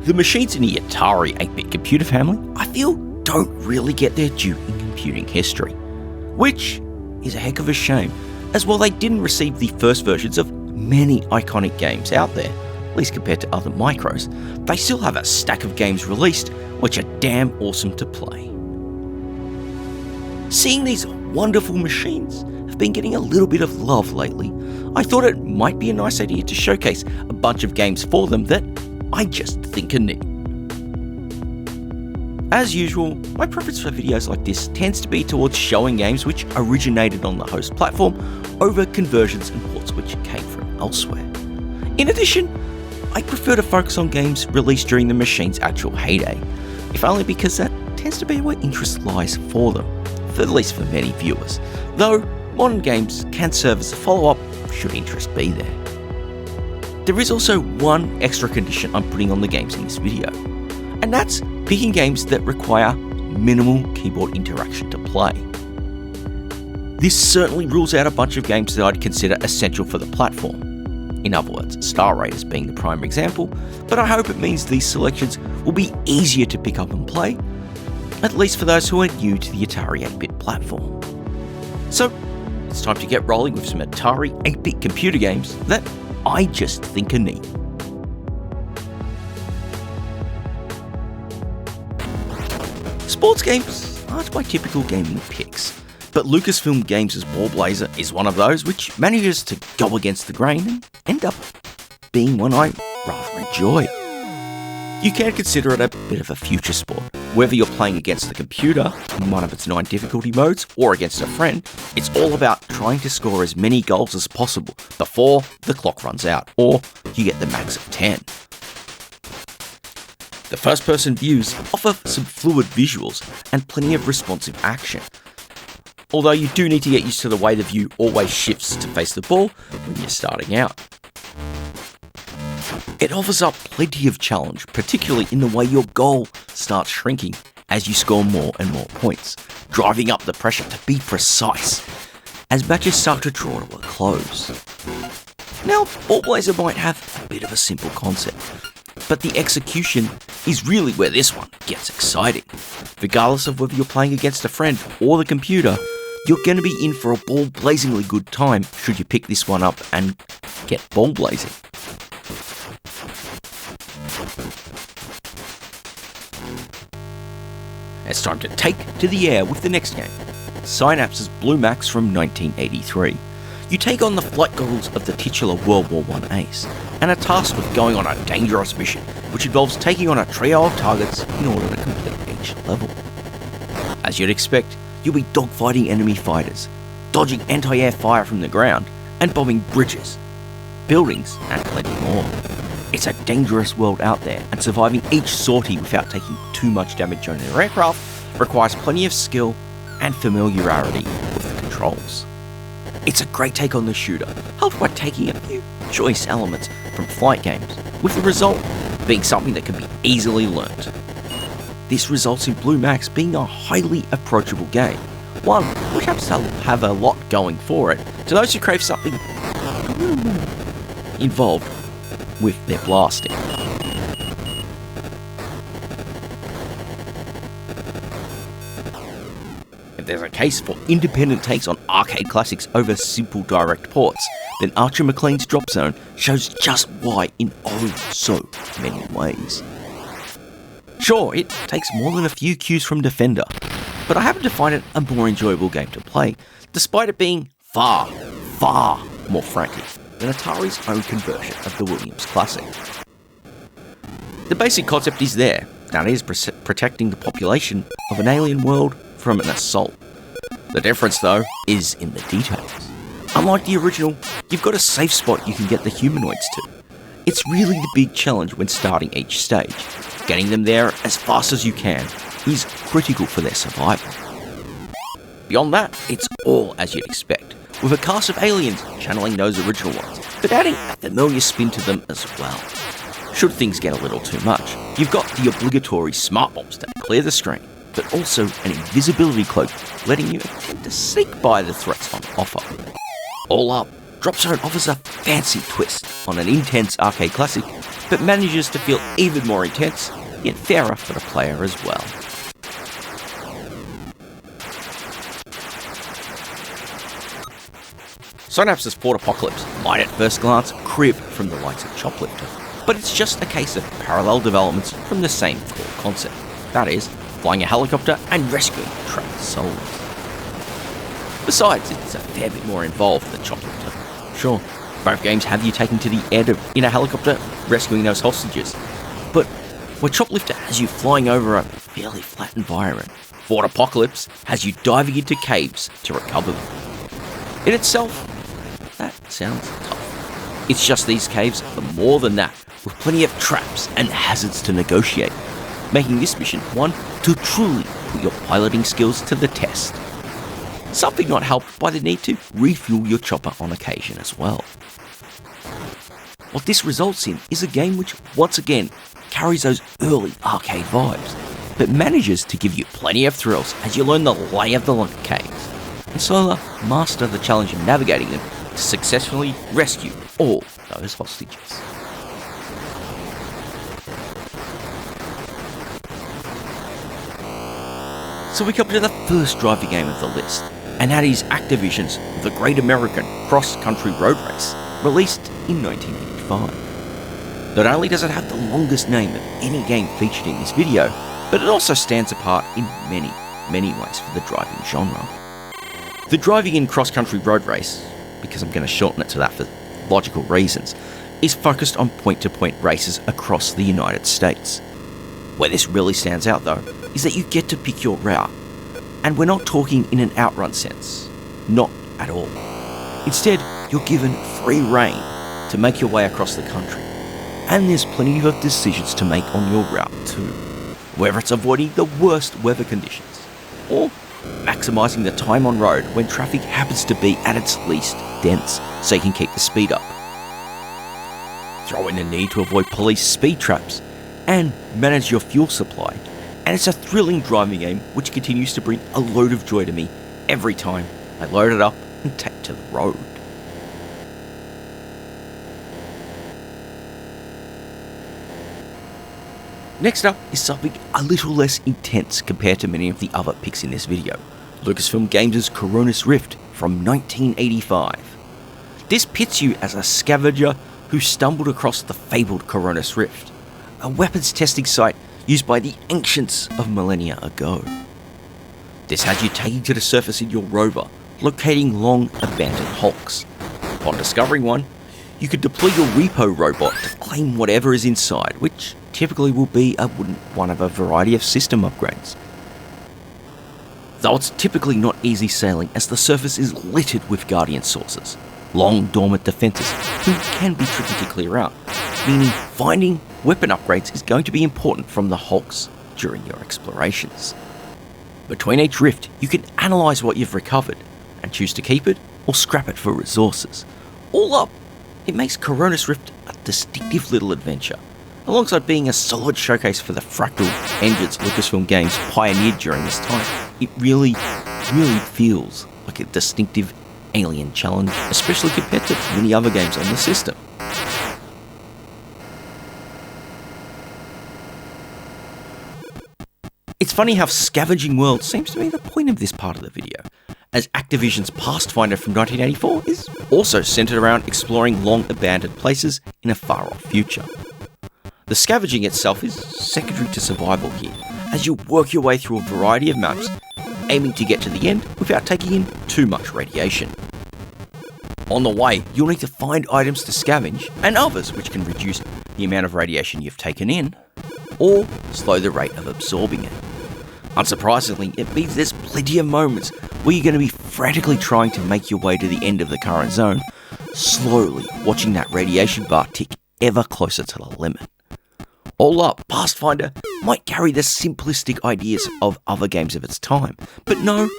The machines in the Atari 8-bit computer family, I feel, don't really get their due in computing history, which is a heck of a shame, as while they didn't receive the first versions of many iconic games out there, at least compared to other micros, they still have a stack of games released which are damn awesome to play. Seeing these wonderful machines have been getting a little bit of love lately, I thought it might be a nice idea to showcase a bunch of games for them that I just think are neat. As usual, my preference for videos like this tends to be towards showing games which originated on the host platform over conversions and ports which came from elsewhere. In addition, I prefer to focus on games released during the machine's actual heyday, if only because that tends to be where interest lies for them, at least for many viewers, though modern games can serve as a follow-up should interest be there. There is also one extra condition I'm putting on the games in this video, and that's picking games that require minimal keyboard interaction to play. This certainly rules out a bunch of games that I'd consider essential for the platform. In other words, Star Raiders being the prime example, but I hope it means these selections will be easier to pick up and play, at least for those who are new to the Atari 8-bit platform. So, it's time to get rolling with some Atari 8-bit computer games that I just think are neat. Sports games aren't my typical gaming picks, but Lucasfilm Games' Ballblazer is one of those which manages to go against the grain and end up being one I rather enjoy. You can consider it a bit of a future sport. Whether you're playing against the computer in one of its 9 difficulty modes or against a friend, it's all about trying to score as many goals as possible before the clock runs out, or you get the max of 10. The first-person views offer some fluid visuals and plenty of responsive action, although you do need to get used to the way the view always shifts to face the ball when you're starting out. It offers up plenty of challenge, particularly in the way your goal starts shrinking as you score more and more points, driving up the pressure to be precise as matches start to draw to a close. Now, Ballblazer might have a bit of a simple concept, but the execution is really where this one gets exciting. Regardless of whether you're playing against a friend or the computer, you're going to be in for a ball-blazingly good time should you pick this one up and get ball-blazing. It's time to take to the air with the next game, Synapse's Blue Max from 1983. You take on the flight goggles of the titular World War I ace, and are tasked with going on a dangerous mission, which involves taking on a trio of targets in order to complete each level. As you'd expect, you'll be dogfighting enemy fighters, dodging anti-air fire from the ground, and bombing bridges, buildings, and plenty more. It's a dangerous world out there, and surviving each sortie without taking too much damage on your aircraft requires plenty of skill and familiarity with the controls. It's a great take on the shooter, helped by taking a few choice elements from flight games, with the result being something that can be easily learnt. This results in Blue Max being a highly approachable game, one which happens to have a lot going for it to those who crave something a little more involved with their blasting. If there's a case for independent takes on arcade classics over simple direct ports, then Archer McLean's Dropzone shows just why in oh so many ways. Sure, it takes more than a few cues from Defender, but I happen to find it a more enjoyable game to play, despite it being far, far more frantic than Atari's own conversion of the Williams classic. The basic concept is there, that is protecting the population of an alien world from an assault. The difference though is in the details. Unlike the original, you've got a safe spot you can get the humanoids to. It's really the big challenge when starting each stage. Getting them there as fast as you can is critical for their survival. Beyond that, it's all as you'd expect, with a cast of aliens channeling those original ones, but adding a familiar spin to them as well. Should things get a little too much, you've got the obligatory smart bombs to clear the screen, but also an invisibility cloak letting you attempt to sneak by the threats on offer. All up, Dropzone offers a fancy twist on an intense arcade classic but manages to feel even more intense, yet fairer for the player as well. Synapse's Ford Apocalypse might at first glance crib from the likes of Choplifter, but it's just a case of parallel developments from the same core concept, that is, flying a helicopter and rescuing trapped souls. Besides, it's a fair bit more involved than Choplifter. Sure, both games have you taken to the air in a helicopter rescuing those hostages, but where Choplifter has you flying over a fairly flat environment, Ford Apocalypse has you diving into caves to recover them. In itself, that sounds tough. It's just these caves are more than that, with plenty of traps and hazards to negotiate, making this mission one to truly put your piloting skills to the test. Something not helped by the need to refuel your chopper on occasion as well. What this results in is a game which, once again, carries those early arcade vibes, but manages to give you plenty of thrills as you learn the lay of the land caves, and slowly master the challenge of navigating them to successfully rescue all those hostages. So we come to the first driver game of the list, and that is Activision's The Great American Cross-Country Road Race, released in 1985. Not only does it have the longest name of any game featured in this video, but it also stands apart in many, many ways for the driving genre. The driving in cross-country road race, because I'm going to shorten it to that for logical reasons, is focused on point-to-point races across the United States. Where this really stands out though, is that you get to pick your route, and we're not talking in an outrun sense, not at all. Instead, you're given free rein to make your way across the country, and there's plenty of decisions to make on your route too, whether it's avoiding the worst weather conditions, or maximising the time on road when traffic happens to be at its least dense so you can keep the speed up. Throw in the need to avoid police speed traps and manage your fuel supply, and it's a thrilling driving game which continues to bring a load of joy to me every time I load it up and take to the road. Next up is something a little less intense compared to many of the other picks in this video, Lucasfilm Games' Koronis Rift from 1985. This pits you as a scavenger who stumbled across the fabled Koronis Rift, a weapons testing site used by the ancients of millennia ago. This has you taking to the surface in your rover, locating long abandoned hulks. Upon discovering one, you could deploy your repo robot to claim whatever is inside, which typically will be one of a variety of system upgrades. Though it's typically not easy sailing, as the surface is littered with guardian sources, long dormant defences who can be tricky to clear out, meaning finding weapon upgrades is going to be important from the hulks during your explorations. Between each rift, you can analyse what you've recovered and choose to keep it or scrap it for resources. All up, it makes Koronis Rift a distinctive little adventure, alongside being a solid showcase for the fractal engines Lucasfilm Games pioneered during this time. It really feels like a distinctive alien challenge, especially compared to many other games on the system. It's funny how scavenging world seems to be the point of this part of the video, as Activision's Pastfinder from 1984 is also centered around exploring long abandoned places in a far-off future. The scavenging itself is secondary to survival here, as you work your way through a variety of maps, aiming to get to the end without taking in too much radiation. On the way, you'll need to find items to scavenge, and others which can reduce the amount of radiation you've taken in, or slow the rate of absorbing it. Unsurprisingly, it means there's plenty of moments where you're going to be frantically trying to make your way to the end of the current zone, slowly watching that radiation bar tick ever closer to the limit. All up, Pastfinder might carry the simplistic ideas of other games of its time, but no,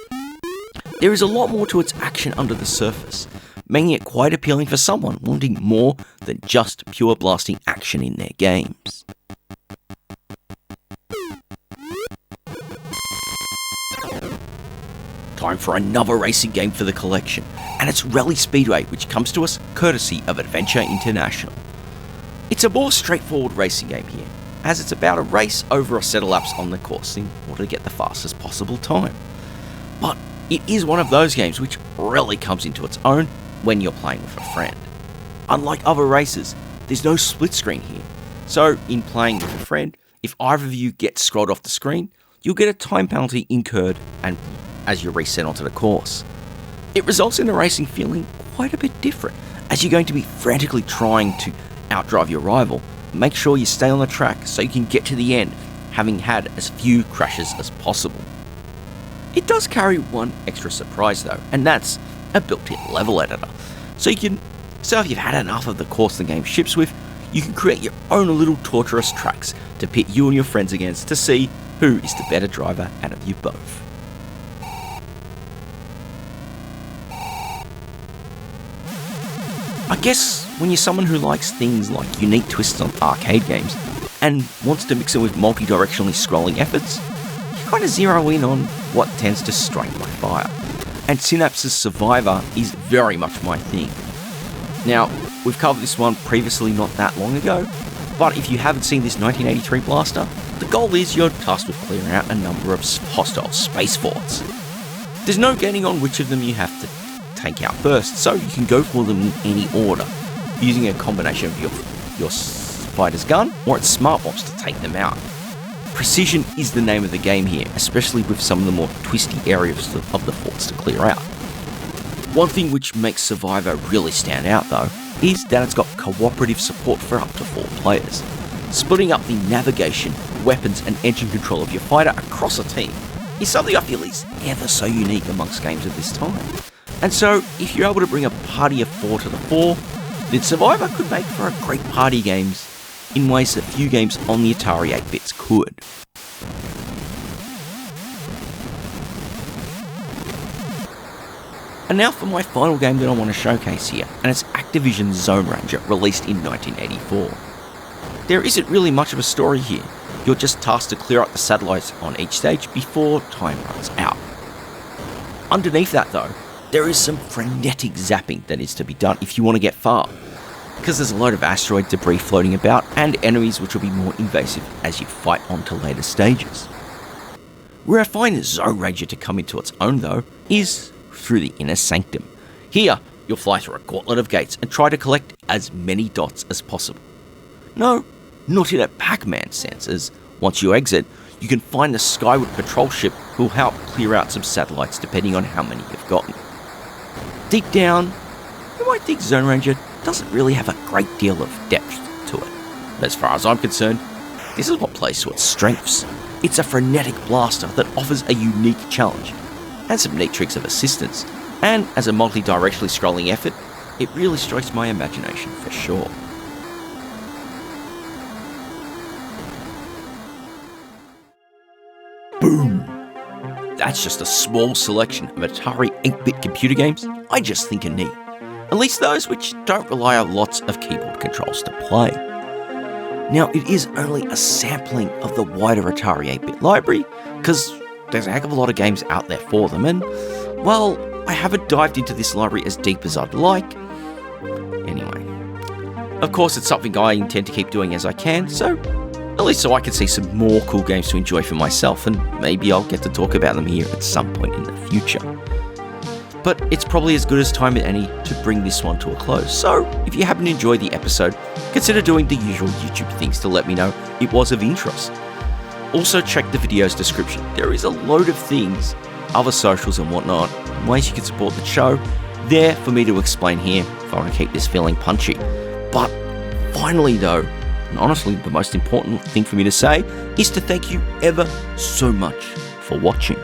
there is a lot more to its action under the surface, making it quite appealing for someone wanting more than just pure blasting action in their games. Time for another racing game for the collection, and it's Rally Speedway, which comes to us courtesy of Adventure International. It's a more straightforward racing game here, as it's about a race over a set of laps on the course in order to get the fastest possible time. But it is one of those games which really comes into its own when you're playing with a friend. Unlike other races, there's no split screen here, so in playing with a friend, if either of you get scrolled off the screen, you'll get a time penalty incurred and as you reset onto the course. It results in the racing feeling quite a bit different, as you're going to be frantically trying to outdrive your rival. Make sure you stay on the track so you can get to the end, having had as few crashes as possible. It does carry one extra surprise though, and that's a built-in level editor. So if you've had enough of the course the game ships with, you can create your own little torturous tracks to pit you and your friends against to see who is the better driver out of you both. I guess when you're someone who likes things like unique twists on arcade games and wants to mix it with multi-directionally scrolling efforts, you kind of zero in on what tends to strike my fire. And Synapse's Survivor is very much my thing. Now, we've covered this one previously not that long ago, but if you haven't seen this 1983 blaster, the goal is you're tasked with clearing out a number of hostile space forts. There's no getting on which of them you have to take out first, so you can go for them in any order, using a combination of your fighter's gun or its smart bombs to take them out. Precision is the name of the game here, especially with some of the more twisty areas of the forts to clear out. One thing which makes Survivor really stand out though, is that it's got cooperative support for up to 4 players. Splitting up the navigation, weapons and engine control of your fighter across a team is something I feel is ever so unique amongst games of this time. And so, if you're able to bring a party of 4 to the fore, then Survivor could make for a great party games in ways that few games on the Atari 8-bits could. And now for my final game that I want to showcase here, and it's Activision's Zone Ranger, released in 1984. There isn't really much of a story here, you're just tasked to clear out the satellites on each stage before time runs out. Underneath that though, there is some frenetic zapping that is to be done if you want to get far, because there's a load of asteroid debris floating about and enemies which will be more invasive as you fight on to later stages. Where I find Zone Ranger to come into its own though, is through the Inner Sanctum. Here, you'll fly through a gauntlet of gates and try to collect as many dots as possible. No, not in a Pac-Man sense, as once you exit, you can find the Skyward Patrol ship who will help clear out some satellites depending on how many you've gotten. Deep down, you might think Zone Ranger doesn't really have a great deal of depth to it. But as far as I'm concerned, this is what plays to its strengths. It's a frenetic blaster that offers a unique challenge, and some neat tricks of assistance, and as a multi-directionally scrolling effort, it really strikes my imagination for sure. Boom! That's just a small selection of Atari 8-bit computer games I just think are neat. At least those which don't rely on lots of keyboard controls to play. Now, it is only a sampling of the wider Atari 8-bit library, because there's a heck of a lot of games out there for them, and, well, I haven't dived into this library as deep as I'd like. Anyway. Of course, it's something I intend to keep doing as I can, so at least so I can see some more cool games to enjoy for myself, and maybe I'll get to talk about them here at some point in the future. But it's probably as good as time as any to bring this one to a close, so if you happen to enjoy the episode, consider doing the usual YouTube things to let me know it was of interest. Also check the video's description, there is a load of things, other socials and whatnot, ways you can support the show, there for me to explain here if I want to keep this feeling punchy. But finally though, and honestly the most important thing for me to say, is to thank you ever so much for watching.